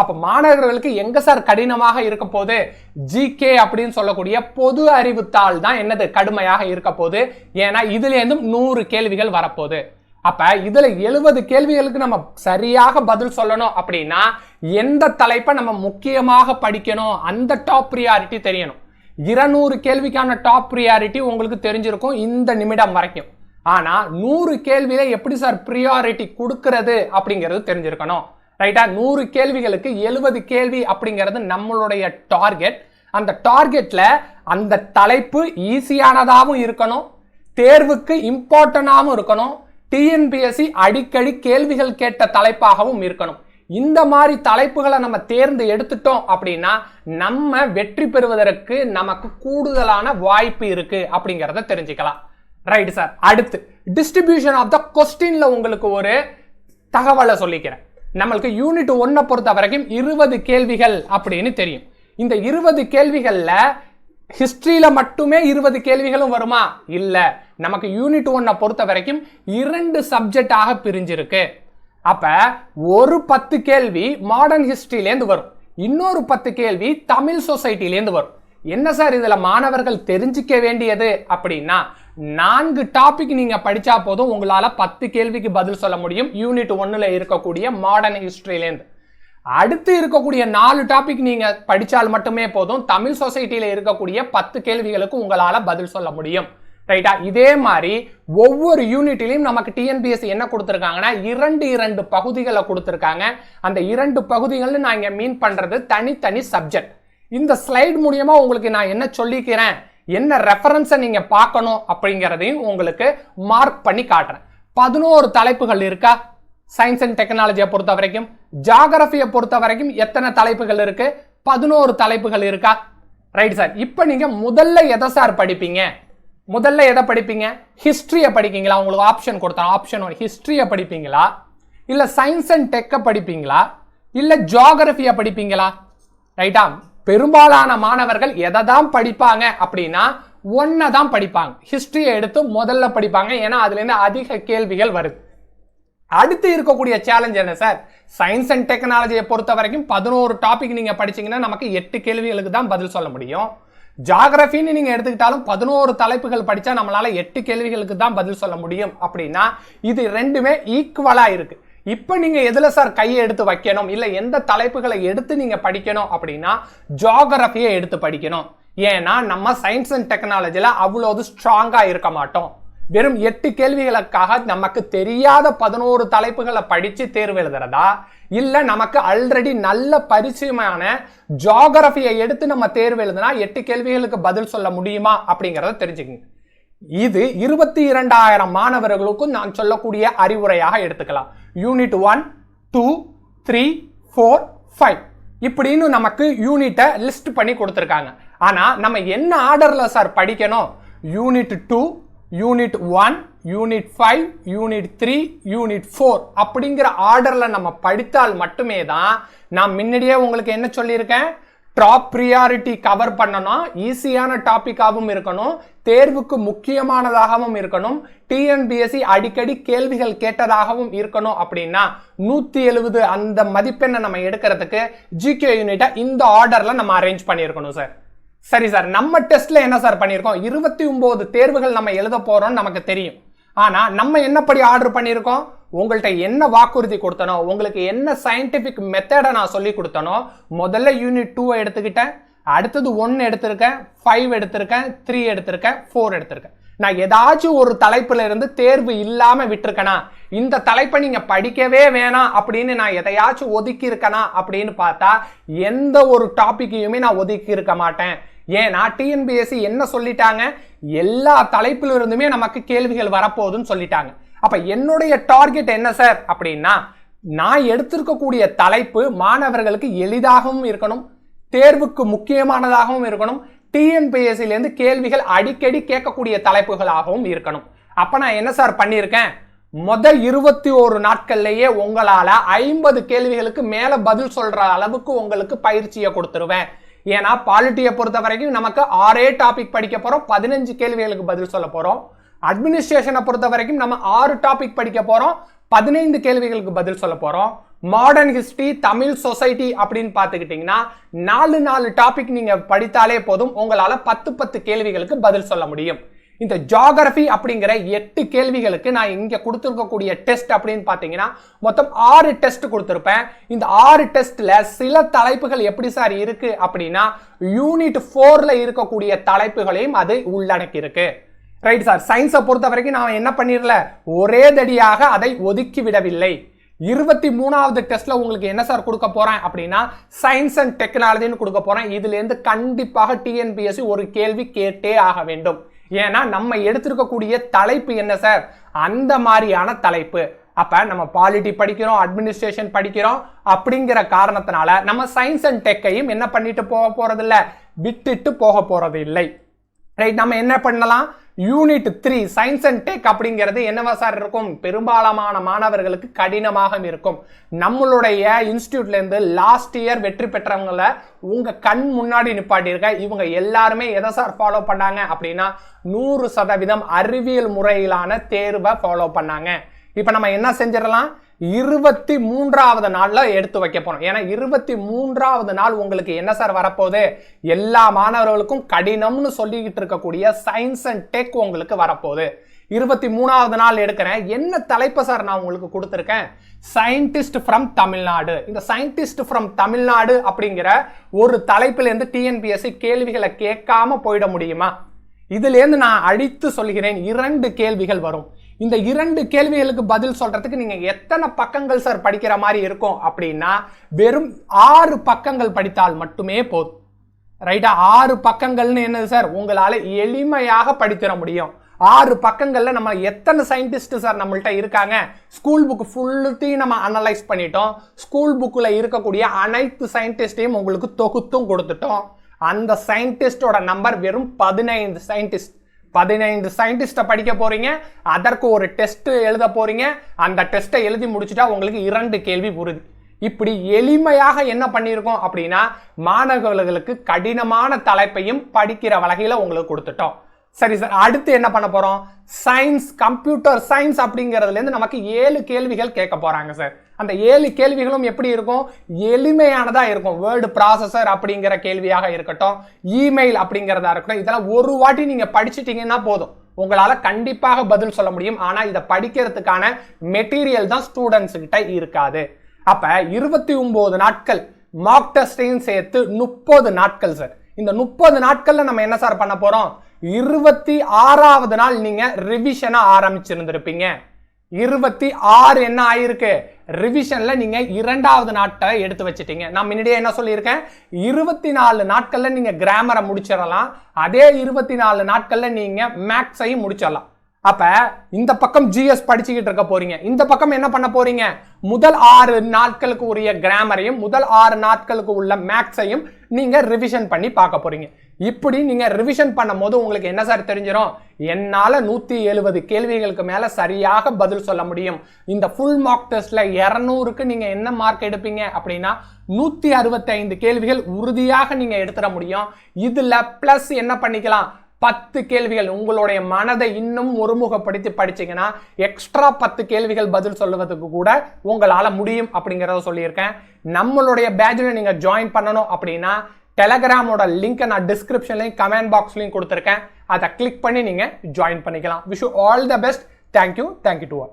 அப்ப மாணவர்களுக்கு எங்க சார் கடினமாக இருக்க போது? ஜிகே அப்படின்னு சொல்லக்கூடிய பொது அறிவுத்தாள் தான் என்னது கடுமையாக இருக்க போது. ஏன்னா இதுல இருந்தும் 100 கேள்விகள் வரப்போகுது. அப்ப இதுல 70 கேள்விகளுக்கு நம்ம சரியாக பதில் சொல்லணும் அப்படின்னா எந்த தலைப்பை நம்ம முக்கியமாக படிக்கணும், அந்த டாப் ப்ரியாரிட்டி தெரியணும். 200 கேள்விக்கான டாப் ப்ரியாரிட்டி உங்களுக்கு தெரிஞ்சிருக்கும் இந்த நிமிடம் வரைக்கும். ஆனா 100 கேள்வியில எப்படி சார் ப்ரியாரிட்டி கொடுக்கிறது அப்படிங்கிறது தெரிஞ்சிருக்கணும். ரைட்டா? 100 கேள்விகளுக்கு 70 கேள்வி அப்படிங்கிறது நம்மளுடைய டார்கெட். அந்த டார்கெட்ல அந்த தலைப்பு ஈஸியானதாகவும் இருக்கணும், தேர்வுக்கு இம்பார்ட்டன்டாகவும் இருக்கணும், டிஎன்பிஎஸ்சி அடிக்கடி கேள்விகள் கேட்ட தலைப்பாகவும் இருக்கணும். இந்த மாதிரி தலைப்புகளை நம்ம தேர்ந்து எடுத்துட்டோம் அப்படின்னா நம்ம வெற்றி பெறுவதற்கு நமக்கு கூடுதலான வாய்ப்பு இருக்கு அப்படிங்கிறத தெரிஞ்சுக்கலாம். Right sir. அடுத்து டிஸ்ட்ரிபியூஷன் ஆஃப் த கொஸ்டின்ல உங்களுக்கு ஒரு தகவலை சொல்லிக்கிறேன். நம்மளுக்கு யூனிட் 1 பொறுத்த வரைக்கும் 20 கேள்விகள் அப்படின்னு தெரியும். இந்த 20 கேள்விகள்ல ஹிஸ்டரியில மட்டுமே 20 கேள்விகளும் வருமா? இல்ல, நமக்கு யூனிட் 1 பொறுத்த வரைக்கும் 2 சப்ஜெக்டாக பிரிஞ்சிருக்கு. அப்ப ஒரு 10 கேள்வி மாடர்ன் ஹிஸ்டரியிலேருந்து வரும், இன்னொரு 10 கேள்வி தமிழ் சொசைட்டிலேருந்து வரும். என்ன சார் இதுல மாணவர்கள் தெரிஞ்சிக்க வேண்டியது அப்படின்னா 4 டாபிக் நீங்க படிச்சா போதும் உங்களால 10 கேள்விக்கு பதில் சொல்ல முடியும் யூனிட் 1ல இருக்கக்கூடிய மாடர்ன் ஹிஸ்டரியிலேருந்து. அடுத்து இருக்கக்கூடிய 4 டாபிக் நீங்க படிச்சால் மட்டுமே போதும் தமிழ் சொசைட்டில இருக்கக்கூடிய 10 கேள்விகளுக்கு உங்களால பதில் சொல்ல முடியும். ரைட்டா? இதே மாதிரி ஒவ்வொரு யூனிட்லயும் நமக்கு டிஎன்பிஎஸ்சி என்ன கொடுத்திருக்காங்கன்னா 2 பகுதிகளை கொடுத்திருக்காங்க. அந்த 2 பகுதிகள் நான் இங்க மீன் பண்றது தனித்தனி சப்ஜெக்ட். இந்த ஸ்லைட் மூலமா உங்களுக்கு நான் என்ன சொல்லிக்கிறேன், என்ன ரெஃபரன்ஸை நீங்க பார்க்கணும் அப்படிங்கிறதையும் உங்களுக்கு மார்க் பண்ணி காட்டுறேன். 11 தலைப்புகள் இருக்கா சயின்ஸ் அண்ட் டெக்னாலஜியை பொறுத்த வரைக்கும்? ஜியோகிராஃபியை பொறுத்த வரைக்கும் எத்தனை தலைப்புகள் இருக்கு? 11 தலைப்புகள் இருக்கா? Right sir. இப்போ நீங்க முதல்ல எதை சார் படிப்பீங்க? முதல்ல எதை படிப்பீங்க? ஹிஸ்டரியை படிப்பீங்களா? உங்களுக்கு ஆப்ஷன் கொடுத்தேன். ஆப்ஷன் 1 ஹிஸ்டரியை படிப்பீங்களா, இல்ல சயின்ஸ் அண்ட் டெக்கை படிப்பீங்களா, இல்ல ஜியோகிராஃபியை படிப்பீங்களா? ரைட்டா? பெரும்பாலான மாணவர்கள் எதை தான் படிப்பாங்க அப்படின்னா 1 தான் படிப்பாங்க. ஹிஸ்டரியை எடுத்து முதல்ல படிப்பாங்க, ஏன்னா அதுல இருந்து அதிக கேள்விகள் வருது. அடுத்து இருக்கக்கூடிய சேலஞ்ச் என்ன சார்? சயின்ஸ் அண்ட் டெக்னாலஜியை பொறுத்த வரைக்கும் 11 டாபிக் நீங்க படிச்சீங்கன்னா நமக்கு 8 கேள்விகளுக்கு தான் பதில் சொல்ல முடியும். ஜியோகிராஃபின்னு நீங்க எடுத்துக்கிட்டாலும் 11 தலைப்புகள் படிச்சா நம்மளால 8 கேள்விகளுக்கு தான் பதில் சொல்ல முடியும். அப்படின்னா இது ரெண்டுமே ஈக்குவலா இருக்கு. இப்ப நீங்க எதுல சார் கையை எடுத்து வைக்கணும், இல்ல எந்த தலைப்புகளை எடுத்து நீங்க படிக்கணும் அப்படின்னா ஜியோகிராஃபியை எடுத்து படிக்கணும். ஏன்னா நம்ம சயின்ஸ் அண்ட் டெக்னாலஜில அவ்வளவு ஸ்ட்ராங்கா இருக்க மாட்டோம். வெறும் 8 கேள்விகளுக்காக நமக்கு தெரியாத 11 தலைப்புகளை படிச்சு தேர்வு எழுதுறதா, இல்ல நமக்கு ஆல்ரெடி நல்ல பரிச்சயமான ஜியோகிராஃபியை எடுத்து நம்ம தேர்வு எழுதுனா 8 கேள்விகளுக்கு பதில் சொல்ல முடியுமா அப்படிங்கறத தெரிஞ்சுக்கங்க. இது 22,000 மாணவர்களுக்கும் நான் சொல்லக்கூடிய அறிவுரையாக எடுத்துக்கலாம். யூனிட் 1, 2, 3, 4, 5 இப்படின்னு நமக்கு யூனிட்டை லிஸ்ட் பண்ணி கொடுத்துருக்காங்க. ஆனா நம்ம என்ன ஆர்டர்ல சார் படிக்கணும்? Unit 2, unit 1, unit 5, unit 3, unit 4 அப்படிங்கிற ஆர்டர்ல நம்ம படித்தால் மட்டுமே தான் நான் முன்னாடியே உங்களுக்கு என்ன சொல்லியிருக்கேன், டாப் ப்ரியாரிட்டி கவர் பண்ணணும், ஈஸியான டாபிக்காகவும் இருக்கணும், தேர்வுக்கு முக்கியமானதாகவும் இருக்கணும், டிஎன்பிஎஸ்சி அடிக்கடி கேள்விகள் கேட்டதாகவும் இருக்கணும். அப்படின்னா 170 அந்த மதிப்பெண்ணை நம்ம எடுக்கிறதுக்கு ஜிகே யூனிட்டை இந்த ஆர்டர்ல நம்ம அரேஞ்ச் பண்ணியிருக்கணும் சார். சரி சார், நம்ம டெஸ்ட்ல என்ன சார் பண்ணியிருக்கோம்? 29 தேர்வுகள் நம்ம எழுத போறோம் நமக்கு தெரியும். ஆனா நம்ம என்னப்படி ஆர்டர் பண்ணியிருக்கோம்? உங்கள்கிட்ட என்ன வாக்குறுதி கொடுத்தனோ, உங்களுக்கு என்ன சயின்டிபிக் மெத்தடை நான் சொல்லி கொடுத்தனோ, முதல்ல யூனிட் 2 எடுத்துக்கிட்டேன், அடுத்தது 1 எடுத்திருக்கேன், 5 எடுத்திருக்கேன், 3 எடுத்திருக்கேன், 4 எடுத்திருக்கேன். நான் ஏதாச்சும் ஒரு தலைப்புல இருந்து தேர்வு இல்லாம விட்டுருக்கனா, இந்த தலைப்பை நீங்க படிக்கவே வேணாம் அப்படின்னு நான் எதையாச்சும் ஒதுக்கி இருக்கனா அப்படின்னு பார்த்தா எந்த ஒரு டாபிக்கையுமே நான் ஒதுக்கி இருக்க மாட்டேன். ஏன்னா டிஎன்பிஎஸ்சி என்ன சொல்லிட்டாங்க, எல்லா தலைப்பில இருந்துமே நமக்கு கேள்விகள் வரப்போகுதுன்னு சொல்லிட்டாங்க. அப்ப என்னுடைய டார்கெட் என்ன சார் அப்படின்னா, நான் எடுத்திருக்கக்கூடிய தலைப்பு மாணவர்களுக்கு எளிதாகவும் இருக்கணும், தேர்வுக்கு முக்கியமானதாகவும் இருக்கணும், டிஎன்பிஎஸ்சில இருந்து கேள்விகள் அடிக்கடி கேட்கக்கூடிய தலைப்புகளாகவும் இருக்கணும். அப்ப நான் என்ன சார் பண்ணியிருக்கேன், முதல் 21 நாட்கள்லயே உங்களால 50 கேள்விகளுக்கு மேல பதில் சொல்ற அளவுக்கு உங்களுக்கு பயிற்சியை கொடுத்துருவேன். ஏன்னா பாலிட்டியை பொறுத்த வரைக்கும் நமக்கு 6 டாபிக் படிக்க போறோம், 15 கேள்விகளுக்கு பதில் சொல்ல போறோம். அட்மினிஸ்ட்ரேஷனை பொறுத்த வரைக்கும் நம்ம 6 டாபிக் படிக்க போறோம், 15 கேள்விகளுக்கு பதில் சொல்ல போறோம். மாடர்ன் ஹிஸ்டரி, தமிழ் சொசைட்டி அப்படின்னு பார்த்துக்கிட்டீங்கன்னா 4 டாபிக் நீங்க படித்தாலே போதும், உங்களால 10 கேள்விகளுக்கு பதில் சொல்ல முடியும். இந்த ஜியோகிராஃபி அப்படிங்கிற 8 கேள்விகளுக்கு நான் இங்க கொடுத்திருக்கக்கூடிய டெஸ்ட் அப்படின்னு பாத்தீங்கன்னா மொத்தம் 6 டெஸ்ட் கொடுத்திருப்பேன். இந்த 6 டெஸ்ட்ல சில தலைப்புகள் எப்படி சார் இருக்கு அப்படின்னா யூனிட் 4ல இருக்கக்கூடிய தலைப்புகளையும் அது உள்ளடக்கி இருக்கு. Right sir. சயின்ஸை பொறுத்த வரைக்கும் நான் என்ன பண்ணிடல, ஒரே தடியாக அதை ஒதுக்கி விடவில்லை. 23வது டெஸ்ட்ல உங்களுக்கு என்ன சார் கொடுக்க போறேன் அப்படின்னா சயின்ஸ் அண்ட் டெக்னாலஜின்னு கொடுக்க போறேன். இதுல இருந்து கண்டிப்பாக டிஎன்பிஎஸ்சி ஒரு கேள்வி கேட்டே ஆக வேண்டும். ஏன்னா நம்ம எடுத்திருக்கக்கூடிய தலைப்பு என்ன சார், அந்த மாதிரியான தலைப்பு. அப்ப நம்ம பாலிட்டி படிக்கிறோம், அட்மினிஸ்ட்ரேஷன் படிக்கிறோம் அப்படிங்கிற காரணத்தினால நம்ம சயின்ஸ் அண்ட் டெக்கையும் என்ன பண்ணிட்டு போக போறது இல்லை, விட்டுட்டு போக போறது இல்லை. ரைட். நம்ம என்ன பண்ணலாம், யூனிட் 3 சயின்ஸ் அண்ட் டெக் அப்படிங்கிறது என்னவா சார் இருக்கும், பெரும்பாலான மாணவர்களுக்கு கடினமாக இருக்கும். நம்மளுடைய இன்ஸ்டிடியூட்ல இருந்து லாஸ்ட் இயர் வெற்றி பெற்றவங்கள உங்க கண் முன்னாடி நிப்பாட்டியிருக்க இவங்க எல்லாருமே எதை சார் ஃபாலோ பண்ணாங்க அப்படின்னா 100% அறிவியல் முறையிலான தேர்வை ஃபாலோ பண்ணாங்க. இப்ப நம்ம என்ன செஞ்சிடலாம், 23வது நாள்ல எடுத்து வைக்க போறோம். ஏன்னா 23வது நாள் உங்களுக்கு என்ன சார் வரப்போகுது, எல்லா மாணவர்களுக்கும் கடினம்னு சொல்லிக்கிட்டு இருக்கக்கூடிய சயின்ஸ் அண்ட் டெக் உங்களுக்கு வரப்போகுது. 23வது நாள் எடுக்கிறேன். என்ன தலைப்பு சார் நான் உங்களுக்கு கொடுத்துருக்கேன், சயின்டிஸ்ட் ஃப்ரம் தமிழ்நாடு. இந்த சயின்டிஸ்ட் ஃப்ரம் தமிழ்நாடு அப்படிங்கிற ஒரு தலைப்புல இருந்து டிஎன்பிஎஸ்சி கேள்விகளை கேட்காம போயிட முடியுமா? இதுல இருந்து நான் அடித்து சொல்கிறேன், 2 கேள்விகள் வரும். இந்த 2 கேள்விகளுக்கு பதில் சொல்றதுக்கு நீங்க எத்தனை பக்கங்கள் சார் படிக்கிற மாதிரி இருக்கும் அப்படின்னா வெறும் 6 பக்கங்கள் படித்தால் மட்டுமே போதும். ரைட்டா? 6 பக்கங்கள்னு என்னது சார், உங்களால எளிமையாக படித்திட முடியும். 6 பக்கங்கள்ல நம்ம எத்தனை சயின்டிஸ்ட் சார் நம்மள்ட்ட இருக்காங்க, ஸ்கூல் புக் ஃபுல்லையும் நம்ம அனலைஸ் பண்ணிட்டோம். ஸ்கூல் புக்ல இருக்கக்கூடிய அனைத்து சயின்டிஸ்டையும் உங்களுக்கு தொகுத்தும் கொடுத்துட்டோம். அந்த சயின்டிஸ்டோட நம்பர் வெறும் 15 சயின்டிஸ்ட். 15 சயின்டிஸ்ட படிக்க போறீங்க, அதற்கு ஒரு டெஸ்ட் எழுத போறீங்க. அந்த டெஸ்ட்டை எழுதி முடிச்சுட்டா உங்களுக்கு 2 கேள்வி உறுதி. இப்படி எளிமையாக என்ன பண்ணியிருக்கோம் அப்படின்னா மாணவர்களுக்கு கடினமான தலைப்பையும் படிக்கிற வகையில உங்களுக்கு கொடுத்துட்டோம். சரி சார், அடுத்து என்ன பண்ண போறோம், சயின்ஸ், கம்ப்யூட்டர் சயின்ஸ் அப்படிங்கிறதுல இருந்து நமக்கு 7 கேள்விகள் கேட்க போறாங்க சார். அந்த 7 கேள்விகளும் எப்படி இருக்கும், எளிமையானதா இருக்கும். வேர்டு ப்ராசஸர் அப்படிங்கிற கேள்வியாக இருக்கட்டும், இமெயில் அப்படிங்கிறதா இருக்கட்டும், இதெல்லாம் ஒரு வாட்டி நீங்க படிச்சிட்டீங்கன்னா போதும், உங்களால கண்டிப்பாக பதில் சொல்ல முடியும். ஆனா இதை படிக்கிறதுக்கான மெட்டீரியல் தான் ஸ்டூடெண்ட்ஸ் கிட்ட இருக்காது. அப்ப 29 நாட்கள் மார்க் டெஸ்டையும் சேர்த்து 30 நாட்கள் சார். இந்த 30 நாட்கள்ல நம்ம என்ன சார் பண்ண போறோம், 26வது நாள் நீங்க ரிவிஷனை ஆரம்பிச்சிருந்திருப்பீங்க. 26 என்ன ஆயிருக்கு, ரிவிஷன்ல நீங்க 2வது நாட்டை எடுத்து வச்சிட்டீங்க. நான் முன்னாடியே என்ன சொல்லியிருக்கேன், 24 நாட்கள்ல நீங்க கிராமரை முடிச்சிடலாம். அதே 24 நாட்கள்ல நீங்க மேக்ஸையும் முடிச்சிடலாம். அப்ப இந்த பக்கம் ஜிஎஸ் படிச்சுக்கிட்டு இருக்க போறீங்க, இந்த பக்கம் என்ன பண்ண போறீங்க, முதல் 6 நாட்களுக்கு உரிய கிராமரையும் முதல் 6 நாட்களுக்கு உள்ள மேக்ஸையும் நீங்க ரிவிஷன் பண்ணி பார்க்க போறீங்க. இப்படி நீங்க ரிவிஷன் பண்ணும் போது உங்களுக்கு என்ன சார் தெரிஞ்சிடும், என்னால 170 கேள்விகளுக்கு மேல சரியாக பதில் சொல்ல முடியும். இந்த ஃபுல் மார்க் டெஸ்ட்ல 200க்கு நீங்க என்ன மார்க் எடுப்பீங்க அப்படின்னா 165 கேள்விகள் உறுதியாக நீங்க எடுத்துட முடியும். இதுல பிளஸ் என்ன பண்ணிக்கலாம், 10 கேள்விகள் உங்களுடைய மனதை இன்னும் ஒருமுகப்படுத்தி படிச்சீங்கன்னா எக்ஸ்ட்ரா 10 கேள்விகள் பதில் சொல்லுவதற்கு கூட உங்களால முடியும் அப்படிங்கறத சொல்லியிருக்கேன். நம்மளுடைய பேட்ச்ல நீங்க ஜாயின் பண்ணணும் அப்படின்னா டெலகிராமோட லிங்கை நான் டிஸ்கிரிப்ஷன்லையும் கமெண்ட் பாக்ஸ்லையும் கொடுத்துருக்கேன். அதை கிளிக் பண்ணி நீங்க ஜாயின் பண்ணிக்கலாம். Wish you all the best. Thank you to all.